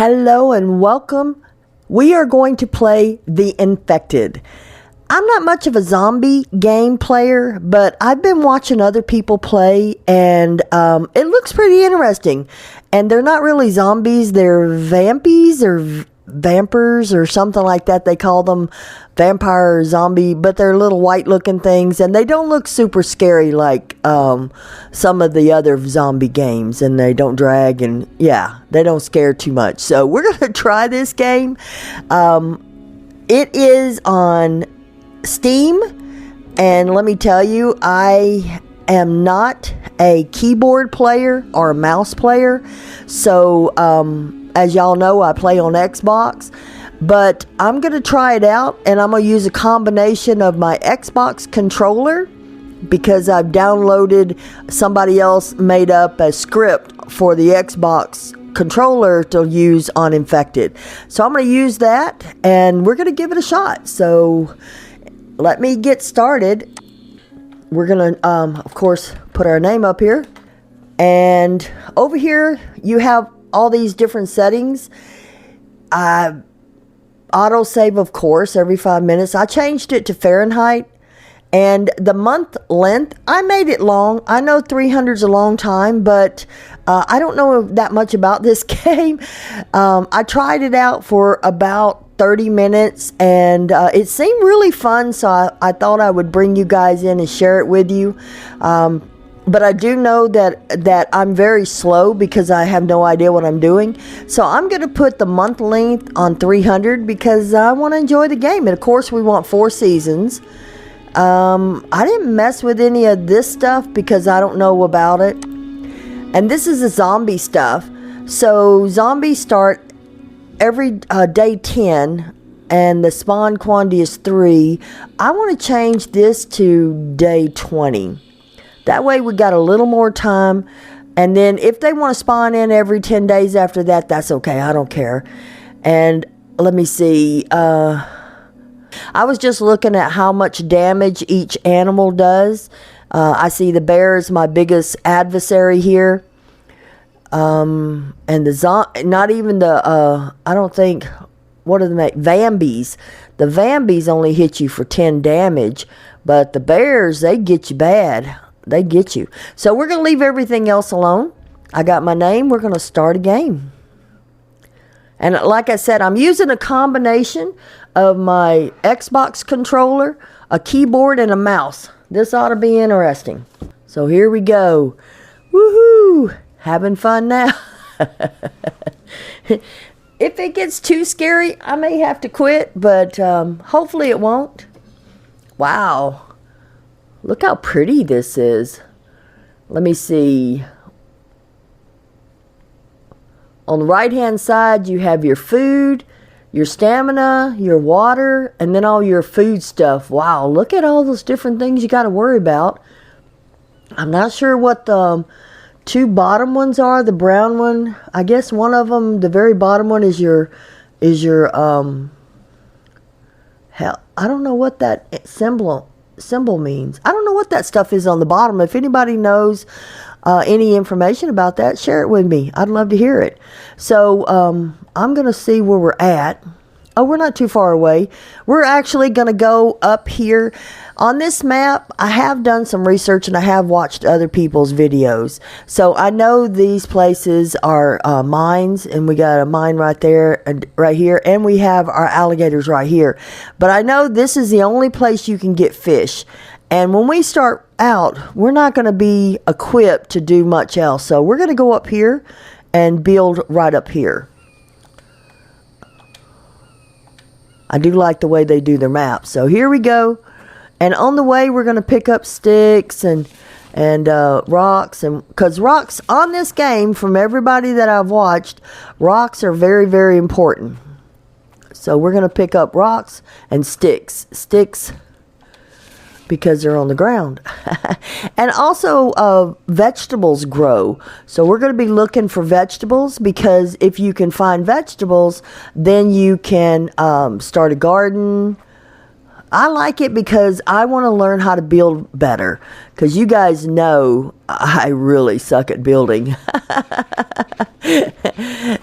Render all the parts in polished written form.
Hello and welcome. We are going to play The Infected. I'm not much of a zombie game player, but I've been watching other people play, and it looks pretty interesting. And they're not really zombies, they're vampies or vampers or something like that. They call them vampire or zombie, but they're little white looking things, and they don't look super scary like some of the other zombie games, and they don't drag, and yeah, they don't scare too much. So we're going to try this game. It is on Steam, and let me tell you, I am not a keyboard player or a mouse player, so as y'all know, I play on Xbox, but I'm going to try it out, and I'm going to use a combination of my Xbox controller because I've downloaded, somebody else made up a script for the Xbox controller to use on Infected. So I'm going to use that, and we're going to give it a shot. So let me get started. We're going to, of course, put our name up here, and over here you have all these different settings. Auto save, of course, every 5 minutes. I changed it to Fahrenheit, and the month length, I made it long. I know 300 is a long time, but I don't know that much about this game. I tried it out for about 30 minutes, and it seemed really fun, so I thought I would bring you guys in and share it with you. But I do know that I'm very slow because I have no idea what I'm doing. So I'm going to put the month length on 300 because I want to enjoy the game. And of course, we want 4 seasons. I didn't mess with any of this stuff because I don't know about it. And this is the zombie stuff. So zombies start every day 10, and the spawn quantity is 3. I want to change this to day 20. That way we got a little more time, and then if they want to spawn in every 10 days after that, that's okay. I don't care. And let me see. I was just looking at how much damage each animal does. I see the bear is my biggest adversary here. And not even the, I don't think, what do they make? Vambies. The Vambies only hit you for 10 damage, but the bears, they get you bad. They get you. So we're going to leave everything else alone. I got my name. We're going to start a game. And like I said, I'm using a combination of my Xbox controller, a keyboard, and a mouse. This ought to be interesting. So here we go. Woohoo! Having fun now. If it gets too scary, I may have to quit, but hopefully it won't. Wow. Look how pretty this is. Let me see. On the right-hand side, you have your food, your stamina, your water, and then all your food stuff. Wow, look at all those different things you got to worry about. I'm not sure what the 2 bottom ones are. The brown one, I guess one of them, the very bottom one is your hell, I don't know what that symbol means. I don't know what that stuff is on the bottom. If anybody knows any information about that, share it with me. I'd love to hear it. So I'm going to see where we're at. Oh, we're not too far away. We're actually going to go up here. On this map, I have done some research and I have watched other people's videos. So I know these places are mines, and we got a mine right there and right here, and we have our alligators right here. But I know this is the only place you can get fish. And when we start out, we're not going to be equipped to do much else. So we're going to go up here and build right up here. I do like the way they do their maps. So here we go. And on the way, we're going to pick up sticks and rocks. And because rocks on this game, from everybody that I've watched, rocks are very, very important. So we're going to pick up rocks and sticks. Sticks because they're on the ground. And also vegetables grow. So we're going to be looking for vegetables, because if you can find vegetables, then you can start a garden. I like it because I want to learn how to build better. Because you guys know I really suck at building.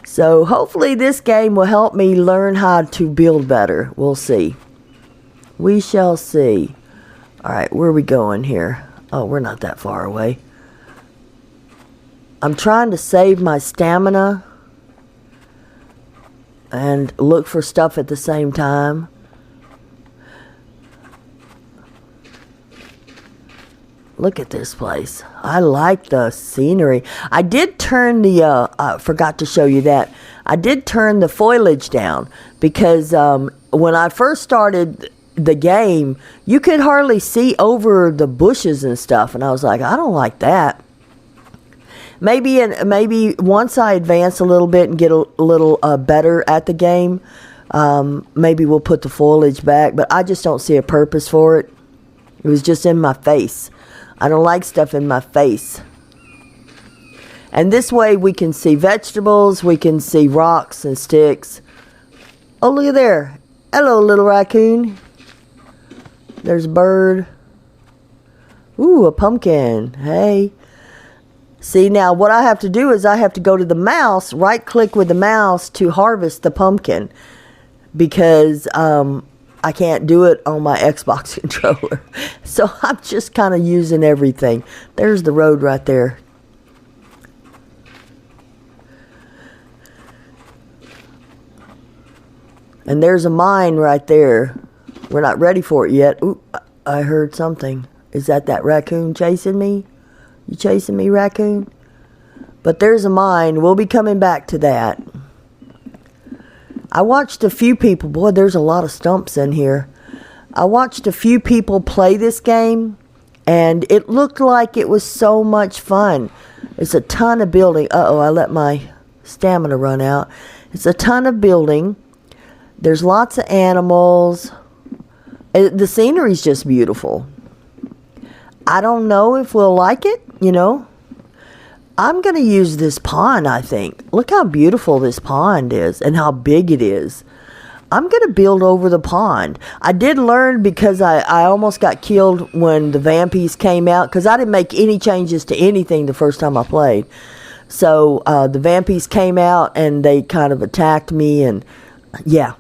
So hopefully this game will help me learn how to build better. We'll see. We shall see. All right, where are we going here? Oh, we're not that far away. I'm trying to save my stamina and look for stuff at the same time. Look at this place. I like the scenery. I did turn the, I forgot to show you that. I did turn the foliage down because when I first started the game, you could hardly see over the bushes and stuff. And I was like, I don't like that. Maybe once I advance a little bit and get a little better at the game, maybe we'll put the foliage back. But I just don't see a purpose for it. It was just in my face. I don't like stuff in my face. And this way we can see vegetables, we can see rocks and sticks. Oh, look at there. Hello, little raccoon. There's a bird. Ooh, a pumpkin. Hey. See, now what I have to do is I have to go to the mouse, right click with the mouse to harvest the pumpkin. Because I can't do it on my Xbox controller. So I'm just kind of using everything. There's the road right there. And there's a mine right there. We're not ready for it yet. Ooh, I heard something. Is that raccoon chasing me? You chasing me, raccoon? But there's a mine. We'll be coming back to that. I watched a few people. Boy, there's a lot of stumps in here. I watched a few people play this game, and it looked like it was so much fun. It's a ton of building. Uh-oh, I let my stamina run out. It's a ton of building. There's lots of animals. The scenery's just beautiful. I don't know if we'll like it, you know. I'm going to use this pond, I think. Look how beautiful this pond is and how big it is. I'm going to build over the pond. I did learn because I almost got killed when the vampies came out because I didn't make any changes to anything the first time I played. So the vampies came out and they kind of attacked me, and yeah.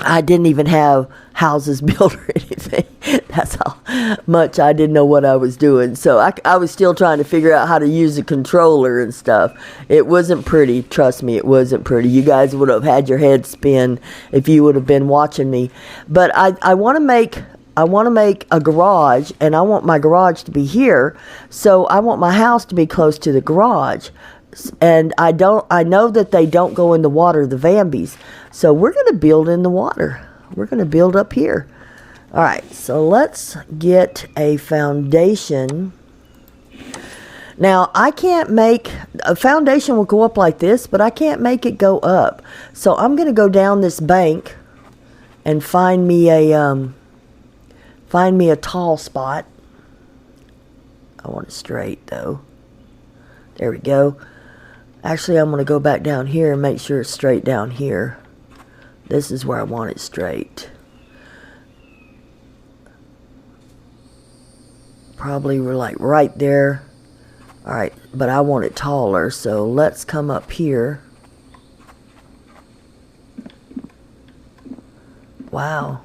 I didn't even have houses built or anything. That's how much I didn't know what I was doing. So I was still trying to figure out how to use the controller and stuff. It wasn't pretty. Trust me, it wasn't pretty. You guys would have had your head spin if you would have been watching me. But I want to make a garage, and I want my garage to be here. So I want my house to be close to the garage. And I know that they don't go in the water, the vampies. So we're going to build in the water. We're going to build up here. All right, so let's get a foundation. Now, I can't make, a foundation will go up like this, but I can't make it go up. So I'm going to go down this bank and find me a tall spot. I want it straight, though. There we go. Actually, I'm going to go back down here and make sure it's straight down here. This is where I want it straight. Probably we're like right there. All right, but I want it taller, so let's come up here. Wow.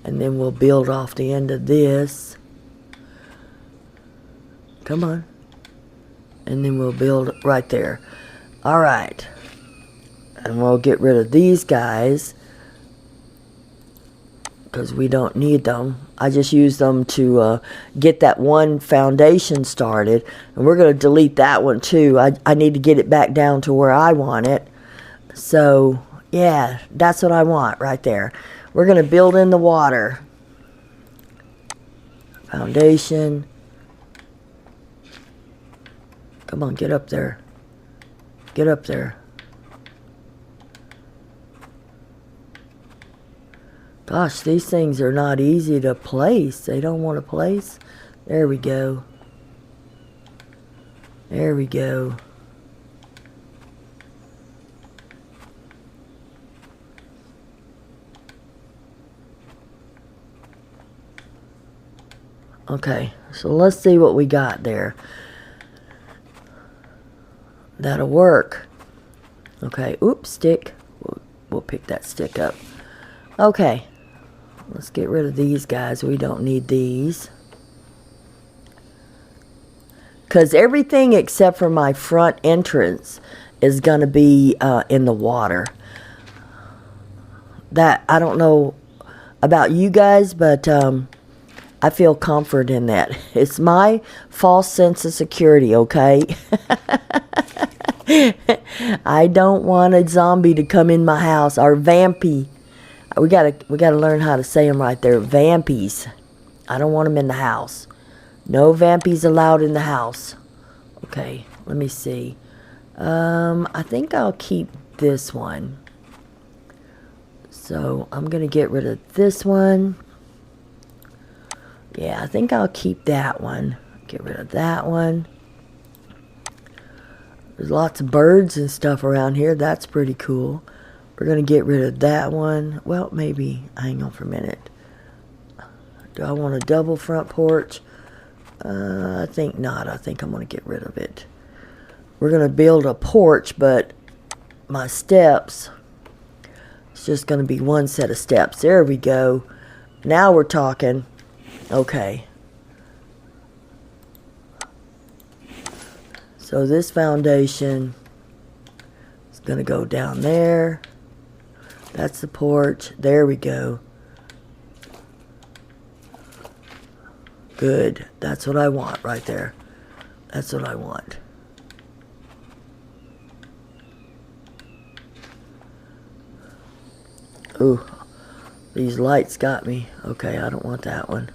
And then we'll build off the end of this. Come on. And then we'll build right there. All right. And we'll get rid of these guys because we don't need them. I just use them to get that one foundation started. And we're going to delete that one too. I need to get it back down to where I want it. So, yeah, that's what I want right there. We're going to build in the water. Foundation. Come on, get up there. Get up there. Gosh, these things are not easy to place. They don't want to place. There we go. There we go. Okay, so let's see what we got there. That'll work. Okay, oops, stick. We'll pick that stick up. Okay, let's get rid of these guys. We don't need these. Because everything except for my front entrance is going to be in the water. That, I don't know about you guys, but I feel comfort in that. It's my false sense of security, okay? I don't want a zombie to come in my house, or vampy. We gotta learn how to say them right there. Vampies. I don't want them in the house. No vampies allowed in the house. Okay, let me see. I think I'll keep this one. So I'm gonna get rid of this one. Yeah, I think I'll keep that one. Get rid of that one. There's lots of birds and stuff around here. That's pretty cool. We're going to get rid of that one. Well, maybe. Hang on for a minute. Do I want a double front porch? I think not. I think I'm going to get rid of it. We're going to build a porch, but my steps, it's just going to be one set of steps. There we go. Now we're talking. Okay. So this foundation is going to go down there. That's the porch. There we go. Good. That's what I want right there. That's what I want. Ooh, these lights got me. Okay, I don't want that one.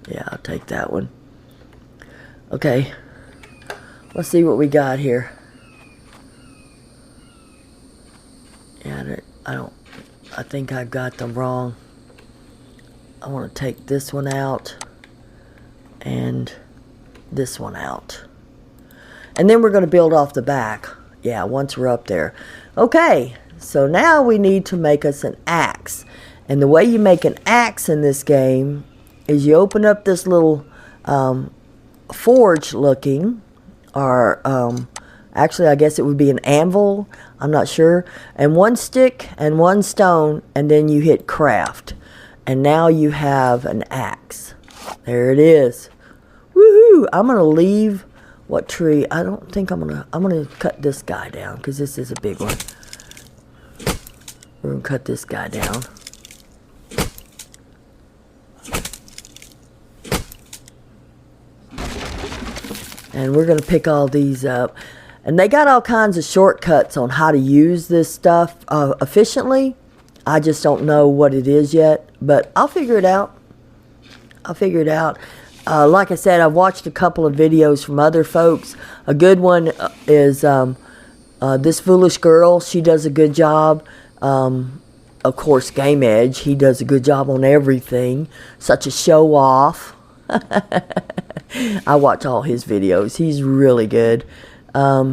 Yeah, I'll take that one. Okay, let's see what we got here. Yeah, I think I've got them wrong. I want to take this one out and this one out. And then we're going to build off the back. Yeah, once we're up there. Okay, so now we need to make us an axe. And the way you make an axe in this game is you open up this little forge looking, or actually I guess it would be an anvil, I'm not sure, and one stick and one stone, and then you hit craft, and now you have an axe. There it is. Woohoo! I'm gonna leave what tree? I don't think I'm gonna cut this guy down, because this is a big one. We're gonna cut this guy down. And we're going to pick all these up. And they got all kinds of shortcuts on how to use this stuff efficiently. I just don't know what it is yet. But I'll figure it out. I'll figure it out. Like I said, I've watched a couple of videos from other folks. A good one is This Foolish Girl. She does a good job. Of course, Game Edge. He does a good job on everything. Such a show off. I watch all his videos. He's really good. Let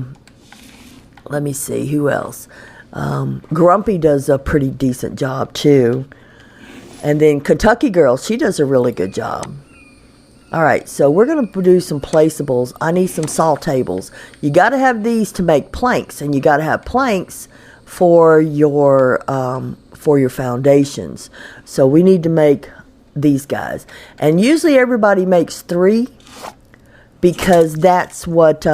me see. Who else? Grumpy does a pretty decent job, too. And then Kentucky Girl, she does a really good job. All right, so we're going to do some placeables. I need some saw tables. You got to have these to make planks, and you got to have planks for your foundations. So we need to make these guys. And usually everybody makes 3 because that's what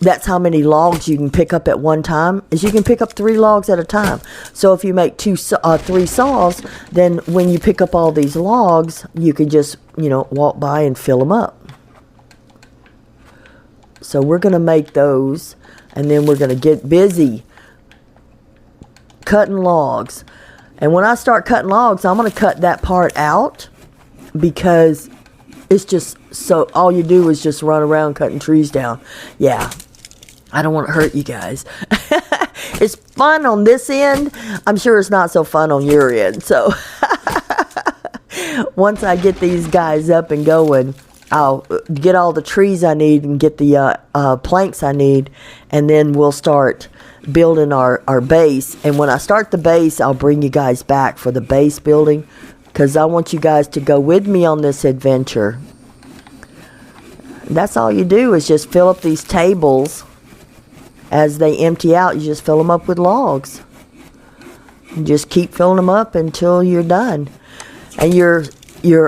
that's how many logs you can pick up at one time, is you can pick up 3 logs at a time. So if you make 3 saws, then when you pick up all these logs, you can just, walk by and fill them up. So we're going to make those, and then we're going to get busy cutting logs. And when I start cutting logs, I'm going to cut that part out, because it's just so, all you do is just run around cutting trees down. Yeah, I don't want to hurt you guys. It's fun on this end. I'm sure it's not so fun on your end. So, once I get these guys up and going, I'll get all the trees I need and get the planks I need, and then we'll start building our base. And when I start the base, I'll bring you guys back for the base building, because I want you guys to go with me on this adventure. That's all you do is just fill up these tables. As they empty out, you just fill them up with logs. You just keep filling them up until you're done. And your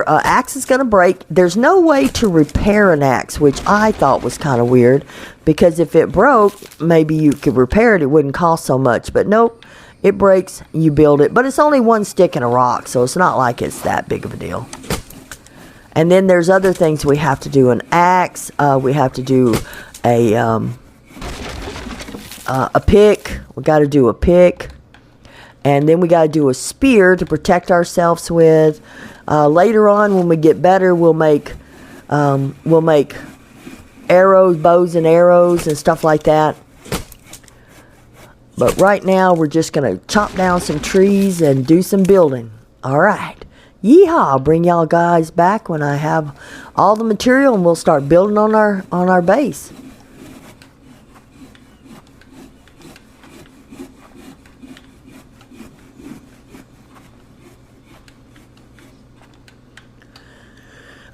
axe is going to break. There's no way to repair an axe, which I thought was kind of weird, because if it broke, maybe you could repair it. It wouldn't cost so much. But nope, it breaks, you build it. But it's only one stick and a rock, so it's not like it's that big of a deal. And then there's other things we have to do. An axe, we have to do a pick. We got to do a pick. And then we got to do a spear to protect ourselves with. Later on, when we get better, we'll make arrows, bows and arrows and stuff like that. But right now, we're just going to chop down some trees and do some building. All right. Yeehaw. I'll bring y'all guys back when I have all the material, and we'll start building on our base.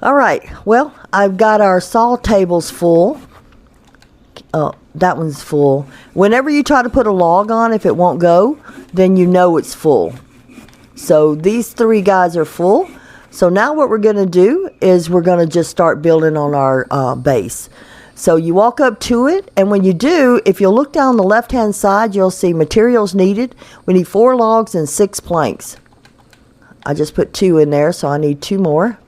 All right, well, I've got our saw tables full. Oh, that one's full. Whenever you try to put a log on, if it won't go, then you know it's full. So these 3 guys are full. So now what we're going to do is we're going to just start building on our base. So you walk up to it, and when you do, if you look down the left-hand side, you'll see materials needed. We need 4 logs and 6 planks. I just put 2 in there, so I need 2 more.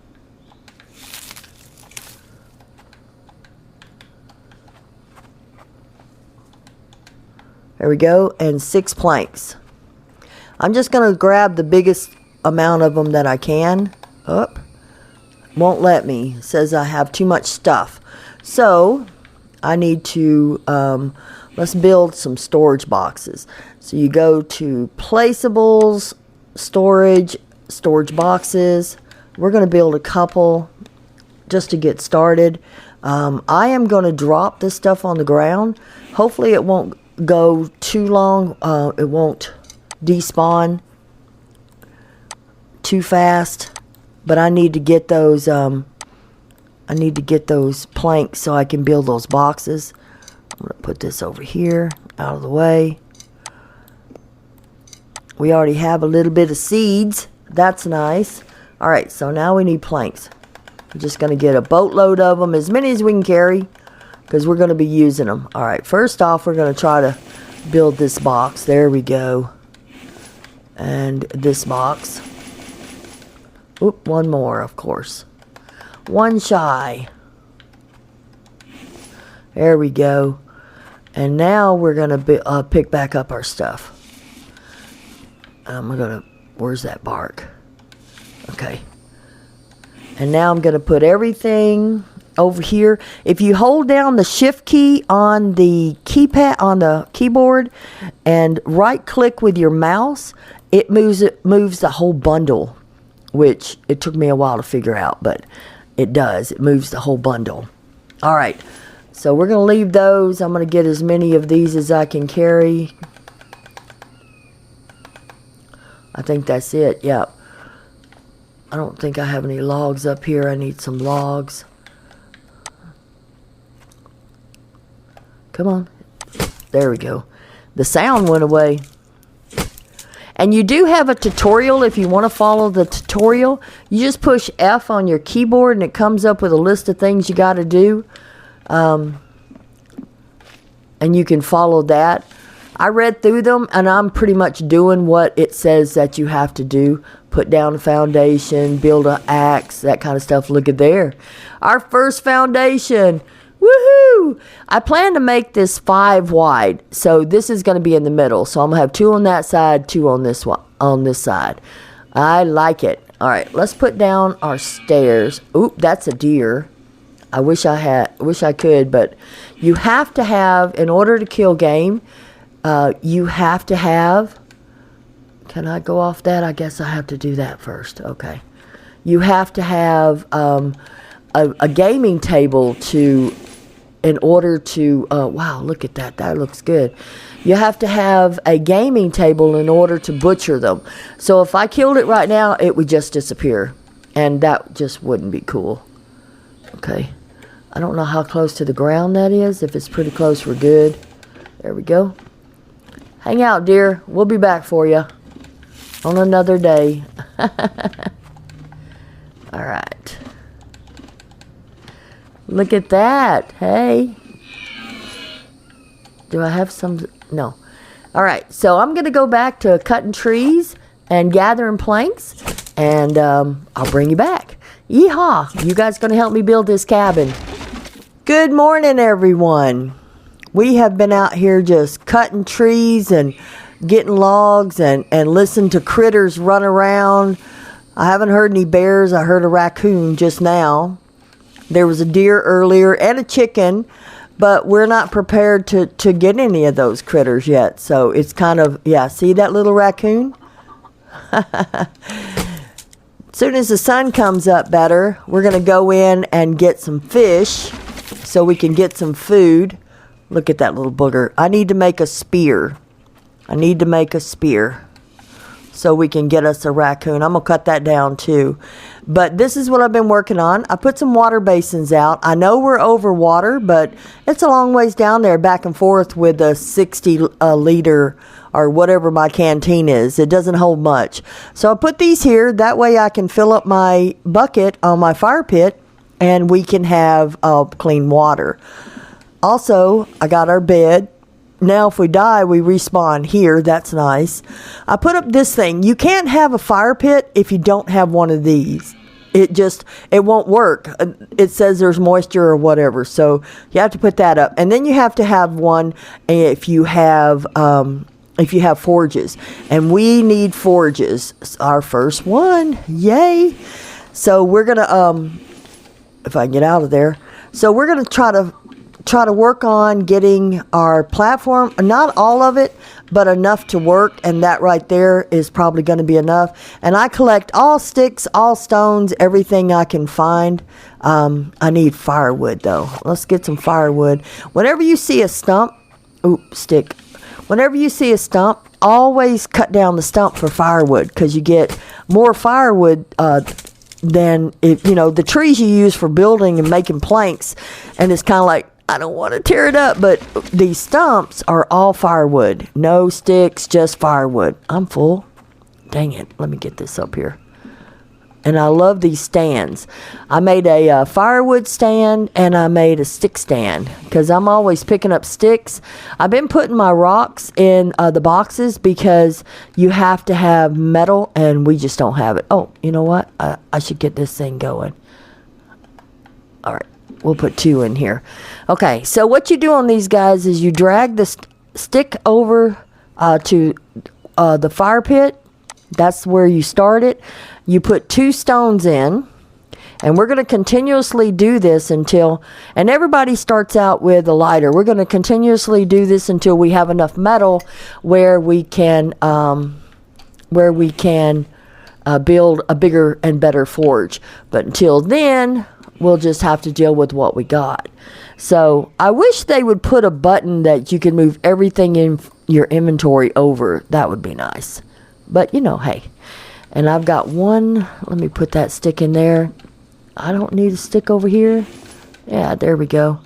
There we go, and 6 planks. I'm just going to grab the biggest amount of them that I can. Up. Won't let me. It says I have too much stuff. So, I need to, let's build some storage boxes. So you go to placeables, storage boxes. We're going to build a couple just to get started. I am going to drop this stuff on the ground. Hopefully it won't go too long. It won't despawn too fast, but I need to get those planks so I can build those boxes. I'm going to put this over here out of the way. We already have a little bit of seeds. That's nice. All right, so now we need planks. I'm just going to get a boatload of them, as many as we can carry, because we're going to be using them. All right, first off, we're going to try to build this box. There we go. And this box. Oop, one more, of course. One shy. There we go. And now we're going to pick back up our stuff. Where's that bark? Okay. And now I'm going to put everything over here. If you hold down the shift key on the keypad, on the keyboard, and right click with your mouse, it moves the whole bundle, which it took me a while to figure out, but it does. It moves the whole bundle. All right. So we're going to leave those. I'm going to get as many of these as I can carry. I think that's it. Yep. I don't think I have any logs up here. I need some logs. Come on. There we go. The sound went away. And you do have a tutorial if you want to follow the tutorial. You just push F on your keyboard and it comes up with a list of things you got to do. And you can follow that. I read through them and I'm pretty much doing what it says that you have to do. Put down a foundation, build an axe, that kind of stuff. Look at there. Our first foundation. Woohoo! I plan to make this 5 wide, so this is going to be in the middle. So I'm going to have 2 on that side, 2 on this one, on this side. I like it. All right, let's put down our stairs. Oop, that's a deer. I wish I could, but you have to have, in order to kill game, you have to have. Can I go off that? I guess I have to do that first. Okay. you have to have a gaming table in order to, wow, look at that. That looks good. You have to have a gaming table in order to butcher them. So if I killed it right now, it would just disappear. And that just wouldn't be cool. Okay. I don't know how close to the ground that is. If it's pretty close, we're good. There we go. Hang out, dear. We'll be back for you on another day. All right. Look at that. Hey. Do I have some? No. All right. So I'm going to go back to cutting trees and gathering planks. And I'll bring you back. Yeehaw. You guys going to help me build this cabin. Good morning, everyone. We have been out here just cutting trees and getting logs and listening to critters run around. I haven't heard any bears. I heard a raccoon just now. There was a deer earlier and a chicken, but we're not prepared to get any of those critters yet. So it's kind of, yeah, see that little raccoon? As soon as the sun comes up better, we're going to go in and get some fish so we can get some food. Look at that little booger. I need to make a spear. So we can get us a raccoon. I'm going to cut that down too. But this is what I've been working on. I put some water basins out. I know we're over water, but it's a long ways down there back and forth with a 60 liter or whatever my canteen is. It doesn't hold much. So I put these here. That way I can fill up my bucket on my fire pit and we can have clean water. Also, I got our bed. Now, if we die, we respawn here. That's nice. I put up this thing. You can't have a fire pit if you don't have one of these. It won't work. It says there's moisture or whatever. So you have to put that up. And then you have to have one if you have forges. And we need forges. It's our first one. Yay. So we're going to, if I can get out of there. So we're going to try to work on getting our platform, not all of it, but enough to work, and that right there is probably going to be enough. And I collect all sticks, all stones, everything I can find. I need firewood though. Let's get some firewood. Whenever you see a stump, whenever you see a stump, always cut down the stump for firewood, because you get more firewood than if, the trees you use for building and making planks. And it's kind of like, I don't want to tear it up, but these stumps are all firewood. No sticks, just firewood. I'm full. Dang it. Let me get this up here. And I love these stands. I made a firewood stand and I made a stick stand because I'm always picking up sticks. I've been putting my rocks in the boxes because you have to have metal and we just don't have it. Oh, you know what? I should get this thing going. All right. We'll put 2 in here. Okay, so what you do on these guys is you drag the stick over to the fire pit. That's where you start it. You put 2 stones in, and we're going to continuously do this until, and everybody starts out with a lighter. We're going to continuously do this until we have enough metal where we can build a bigger and better forge. But until then, we'll just have to deal with what we got. So I wish they would put a button that you can move everything in your inventory over. That would be nice. But, hey. And I've got one. Let me put that stick in there. I don't need a stick over here. Yeah, there we go.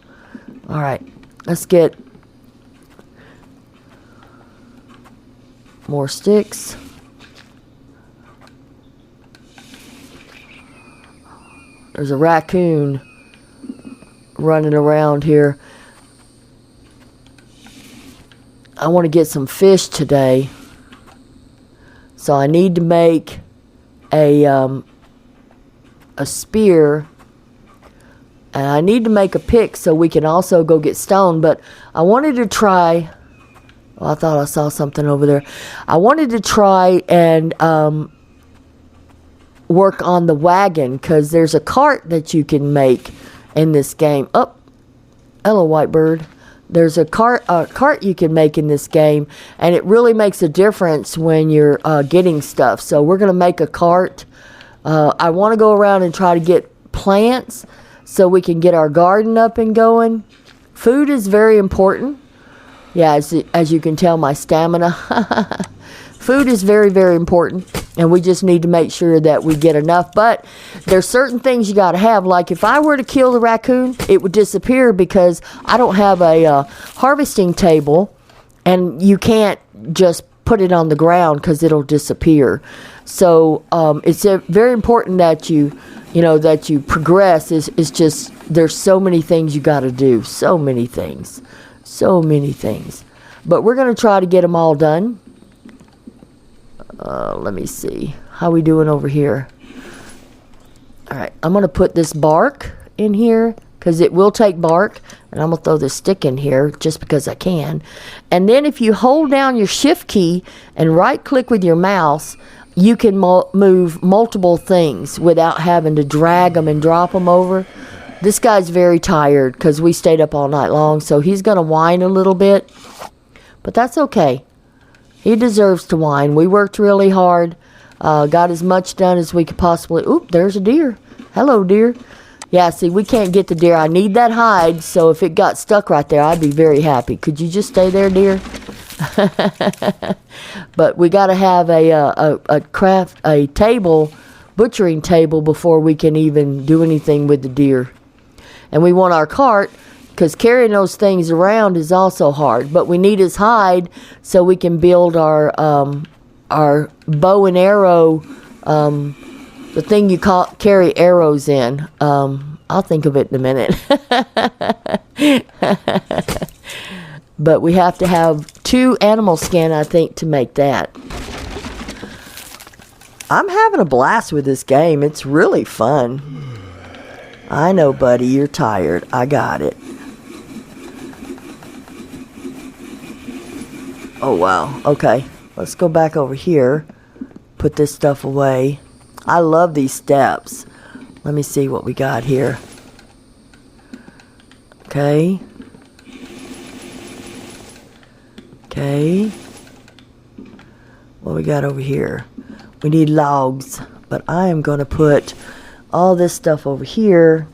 All right. Let's get more sticks. There's a raccoon running around here. I want to get some fish today. So I need to make a spear. And I need to make a pick so we can also go get stone. But I wanted to try... Well, I thought I saw something over there. I wanted to try and... work on the wagon, because there's a cart that you can make in this game. Oh, hello, white bird. There's a cart you can make in this game, and it really makes a difference when you're getting stuff. So we're going to make a cart I want to go around and try to get plants so we can get our garden up and going. Food is very important. Yeah, as you can tell, my stamina. Food is very, very important, and we just need to make sure that we get enough. But there's certain things you got to have. Like if I were to kill the raccoon, it would disappear because I don't have a harvesting table, and you can't just put it on the ground because it'll disappear. So it's very important that you progress. It's just there's so many things you got to do. So many things. But we're going to try to get them all done. Let me see. How we doing over here? All right. I'm going to put this bark in here because it will take bark. And I'm going to throw this stick in here just because I can. And then if you hold down your shift key and right click with your mouse, you can move multiple things without having to drag them and drop them over. This guy's very tired because we stayed up all night long. So he's going to whine a little bit. But that's okay. He deserves to whine. We worked really hard. Got as much done as we could possibly. Oop, there's a deer. Hello, deer. Yeah, see, we can't get the deer. I need that hide, so if it got stuck right there, I'd be very happy. Could you just stay there, deer? But we got to have a table, butchering table, before we can even do anything with the deer. And we want our cart, because carrying those things around is also hard. But we need his hide so we can build our bow and arrow, the thing you carry arrows in. I'll think of it in a minute. But we have to have 2 animal skin, I think, to make that. I'm having a blast with this game. It's really fun. I know, buddy, you're tired. I got it. Oh, wow. Okay. Let's go back over here. Put this stuff away. I love these steps. Let me see what we got here. Okay. Okay. What we got over here? We need logs. But I am going to put all this stuff over here.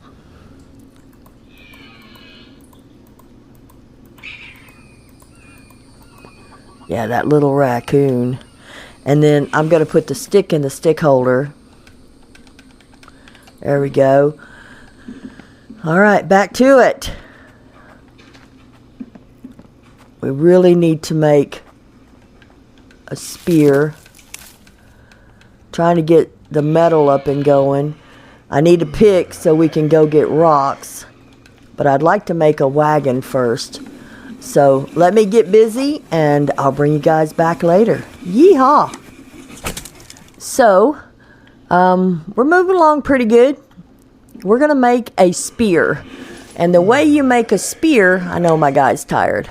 Yeah, that little raccoon. And then I'm going to put the stick in the stick holder. There we go. All right, back to it. We really need to make a spear. Trying to get the metal up and going. I need a pick so we can go get rocks. But I'd like to make a wagon first. So let me get busy and I'll bring you guys back later. Yeehaw! So, we're moving along pretty good. We're going to make a spear. And the way you make a spear, I know my guy's tired.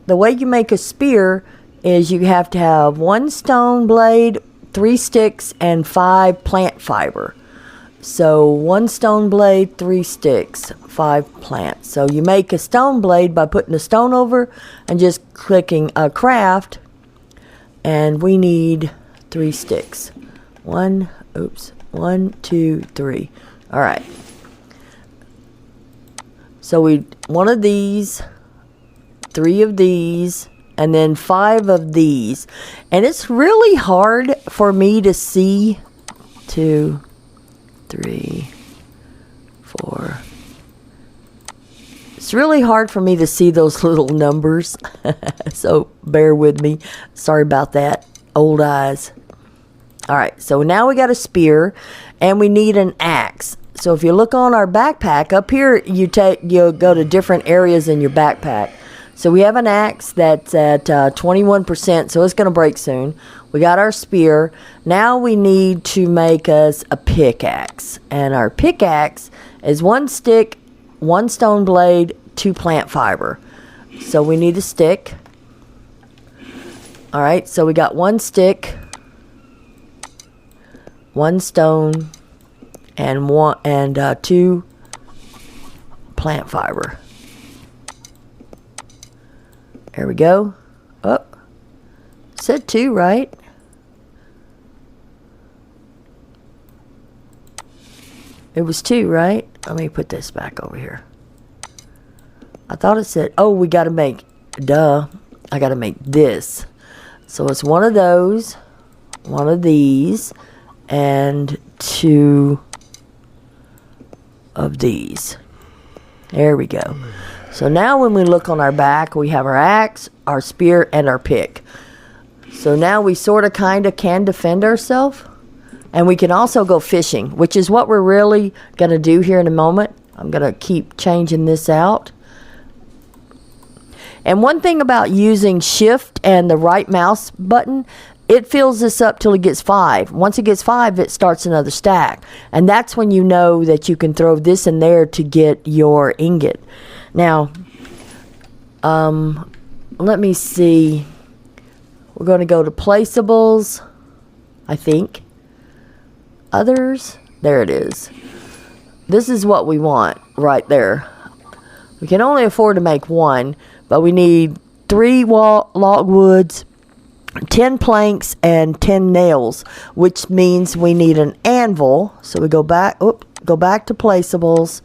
The way you make a spear is you have to have 1 stone blade, 3 sticks, and 5 plant fiber. So 1 stone blade, 3 sticks, 5 plants. So you make a stone blade by putting a stone over and just clicking a craft. And we need 3 sticks. 1, 2, 3. All right. So we 1 of these, 3 of these, and then 5 of these. And it's really hard for me to see 2, 3, 4. It's really hard for me to see those little numbers. So bear with me. Sorry about that. Old eyes. All right, so now we got a spear and we need an axe. So if you look on our backpack, up here you go to different areas in your backpack. So we have an axe that's at 21%, so it's going to break soon. We got our spear. Now we need to make us a pickaxe. And our pickaxe is 1 stick, 1 stone blade, 2 plant fiber. So we need a stick. All right, so we got 1 stick, 1 stone, and 2 plant fiber. There we go. Oh, said 2, right? It was 2, right? Let me put this back over here. I thought it said, oh, we got to make, I got to make this. So it's 1 of those, 1 of these, and 2 of these. There we go. So now when we look on our back, we have our axe, our spear, and our pick. So now we sort of kind of can defend ourselves. And we can also go fishing, which is what we're really going to do here in a moment. I'm going to keep changing this out. And one thing about using shift and the right mouse button, it fills this up till it gets 5. Once it gets 5, it starts another stack. And that's when you know that you can throw this in there to get your ingot. Now, let me see. We're going to go to placeables, I think. Others, there it is. This is what we want right there. We can only afford to make 1, but we need 3 logwoods, 10 planks, and 10 nails, which means we need an anvil. So we go back to placeables,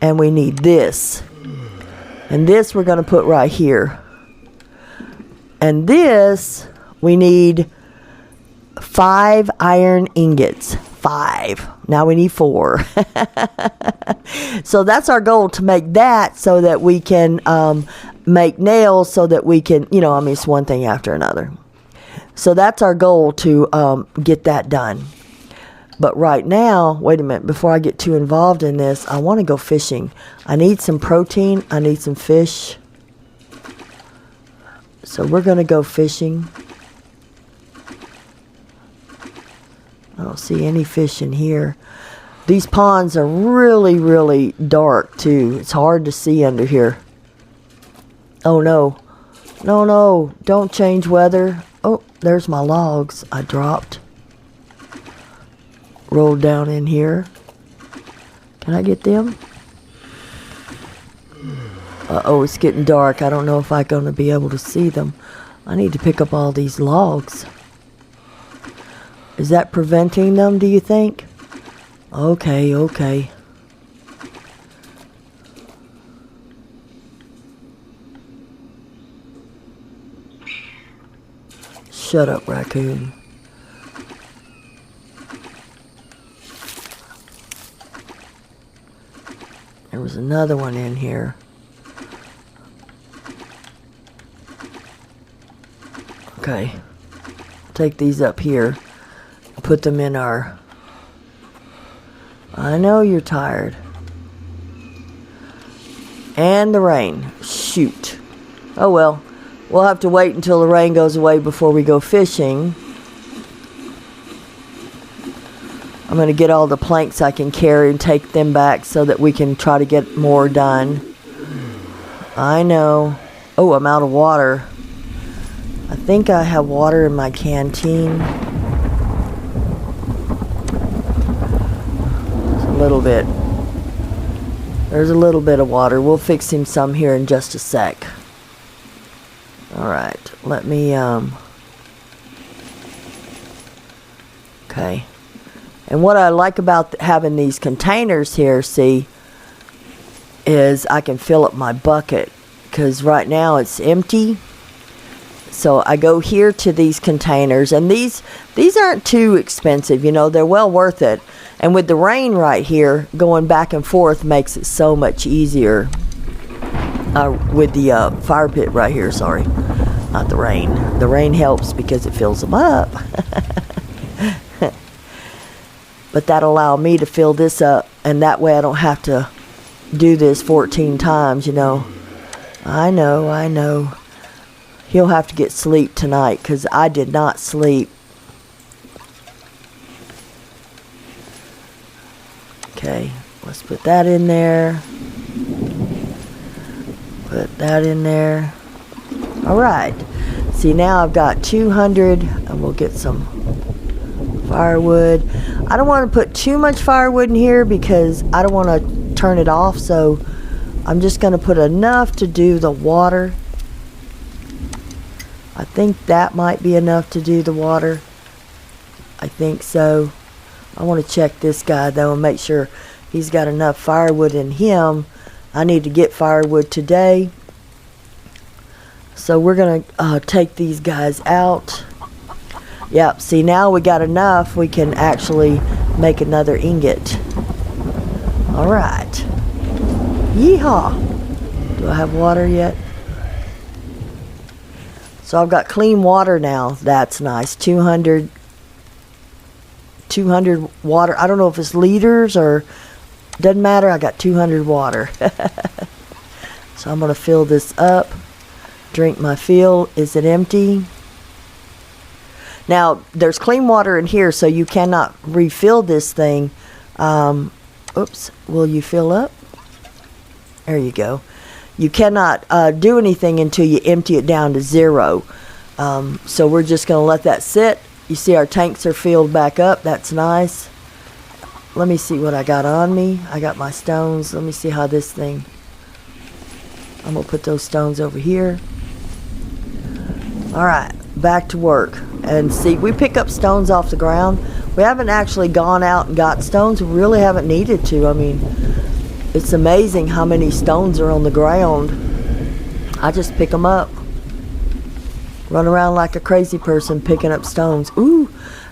and we need this. And this we're going to put right here. And this, we need 5 iron ingots. 5. Now we need 4. So that's our goal, to make that so that we can make nails, so that we can, it's one thing after another. So that's our goal, to get that done. But right now, wait a minute, before I get too involved in this, I want to go fishing. I need some protein. I need some fish. So we're going to go fishing. I don't see any fish in here. These ponds are really, really dark, too. It's hard to see under here. Oh, no. No, don't change weather. Oh, there's my logs I dropped. Rolled down in here. Can I get them? Uh-oh, it's getting dark. I don't know if I'm going to be able to see them. I need to pick up all these logs. Is that preventing them, do you think? Okay. Shut up, raccoon. There was another one in here. Okay. Take these up here. Put them in our... I know you're tired. And the rain. Shoot. Oh well. We'll have to wait until the rain goes away before we go fishing. I'm going to get all the planks I can carry and take them back so that we can try to get more done. I know. Oh, I'm out of water. I think I have water in my canteen. Little bit. There's a little bit of water. We'll fix him some here in just a sec. Alright, let me okay. And what I like about having these containers here, see, is I can fill up my bucket, because right now it's empty. So I go here to these containers, and these aren't too expensive, they're well worth it. And with the rain right here, going back and forth makes it so much easier. With the fire pit right here, sorry. Not the rain. The rain helps because it fills them up. But that'll allow me to fill this up, and that way I don't have to do this 14 times, I know. He'll have to get sleep tonight, because I did not sleep. Okay, let's put that in there. Put that in there. Alright. See, now I've got 200, and we'll get some firewood. I don't want to put too much firewood in here because I don't want to turn it off, so I'm just going to put enough to do the water. I think that might be enough to do the water. I think so. I want to check this guy though and make sure He's got enough firewood in him. I need to get firewood today. So we're going to take these guys out. Yep, see, now we got enough. We can actually make another ingot. All right. Yeehaw. Do I have water yet? So I've got clean water now. That's nice. 200 water. I don't know if it's liters or... Doesn't matter. I got 200 water. So I'm going to fill this up. Drink my fill. Is it empty? Now, there's clean water in here, so you cannot refill this thing. Oops. Will you fill up? There you go. You cannot do anything until you empty it down to 0. So we're just going to let that sit. You see our tanks are filled back up. That's nice. Let me see what I got on me. I got my stones. Let me see how this thing... I'm going to put those stones over here. All right. Back to work. And see, we pick up stones off the ground. We haven't actually gone out and got stones. We really haven't needed to. I mean, it's amazing how many stones are on the ground. I just pick them up. Run around like a crazy person picking up stones. Ooh.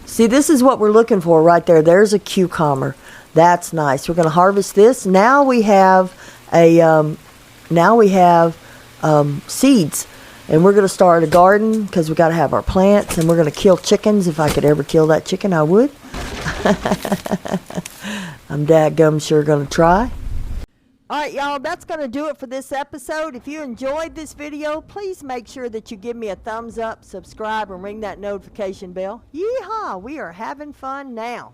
See, this is what we're looking for right there. There's a cucumber. That's nice. We're going to harvest this. Now we have seeds. And we're going to start a garden because we got to have our plants. And we're going to kill chickens. If I could ever kill that chicken, I would. I'm dadgum sure going to try. All right, y'all, that's going to do it for this episode. If you enjoyed this video, please make sure that you give me a thumbs up, subscribe, and ring that notification bell. Yeehaw! We are having fun now.